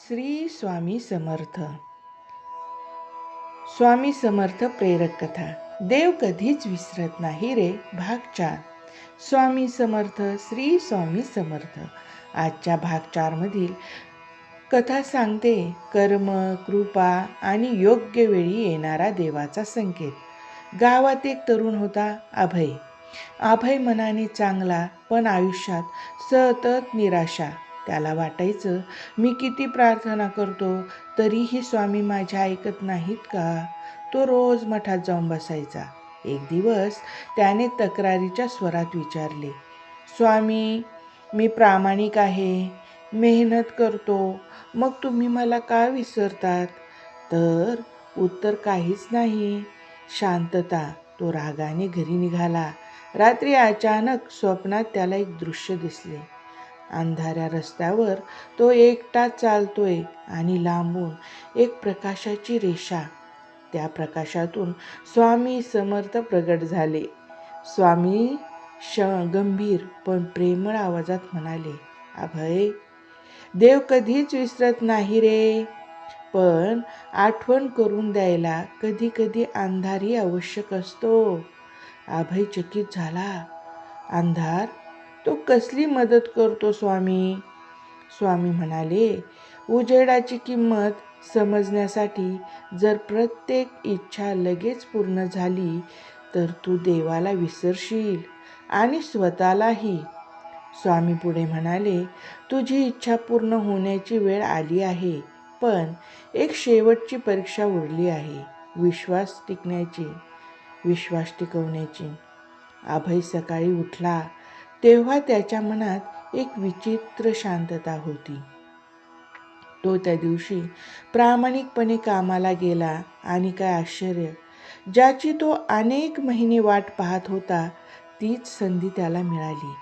श्री स्वामी समर्थ. स्वामी समर्थ प्रेरक कथा. देव कधीच विसरत नाही रे. भाग 4. स्वामी समर्थ. श्री स्वामी समर्थ. आजच्या भाग 4 मधील कथा सांगते कर्म, कृपा आणि योग्य वेळी येणारा देवाचा संकेत. गावात एक तरुण होता, अभय. अभय मनाने चांगला, पण आयुष्यात सतत निराशा. त्याला वाटायचं, मी किती प्रार्थना करतो तरीही स्वामी माझ्या ऐकत नाहीत का. तो रोज मठात जाऊन बसायचा. एक दिवस त्याने तक्रारीच्या स्वरात विचारले, स्वामी, मी प्रामाणिक आहे, मेहनत करतो, मग तुम्ही मला का विसरतात. तर उत्तर काहीच नाही. शांतता. तो रागाने घरी निघाला. रात्री अचानक स्वप्नात त्याला एक दृश्य दिसले. अंधाऱ्या रस्त्यावर तो एकटा चालतोय आणि लांबून एक प्रकाशाची रेषा. त्या प्रकाशातून स्वामी समर्थ प्रगट झाले. स्वामी गंभीर पण प्रेमळ आवाजात म्हणाले, अभय, देव कधीच विसरत नाही रे, पण आठवण करून द्यायला कधी कधी अंधारही आवश्यक असतो. अभय चकित झाला. अंधार? तो कसली मदत करतो स्वामी. स्वामी म्हणाले, उजेडाची किंमत समजण्यासाठी जर प्रत्येक इच्छा लगेच पूर्ण झाली तर तू देवाला विसरशील आणि स्वतःलाही. स्वामी पुढे म्हणाले, तुझी इच्छा पूर्ण होण्याची वेळ आली आहे, पण एक शेवटची परीक्षा उरली आहे, विश्वास टिकवण्याची. अभय सकाळी उठला तेव्हा त्याच्या मनात एक विचित्र शांतता होती. तो त्या दिवशी प्रामाणिकपणे कामाला गेला आणि काय आश्चर्य, ज्याची तो अनेक महिने वाट पाहत होता तीच संधी त्याला मिळाली.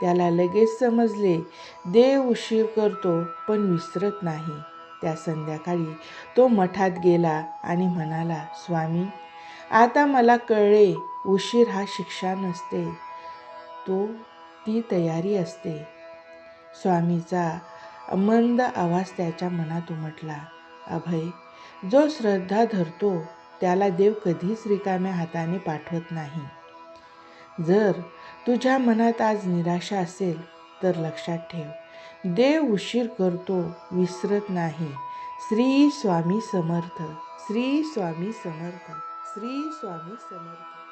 त्याला लगेच समजले, देव उशीर करतो पण विसरत नाही. त्या संध्याकाळी तो मठात गेला आणि म्हणाला, स्वामी, आता मला कळले, उशीर हा शिक्षा नसते, ती तयारी असते. स्वामीचा मंद आवाज त्याच्या मनात उमटला, अभय, जो श्रद्धा धरतो त्याला देव कधीच रिकाम्या हाताने पाठवत नाही. जर तुझ्या मनात आज निराशा असेल तर लक्षात ठेव, देव उशीर करतो, विसरत नाही. श्री स्वामी समर्थ. श्री स्वामी समर्थ. श्री स्वामी समर्थ.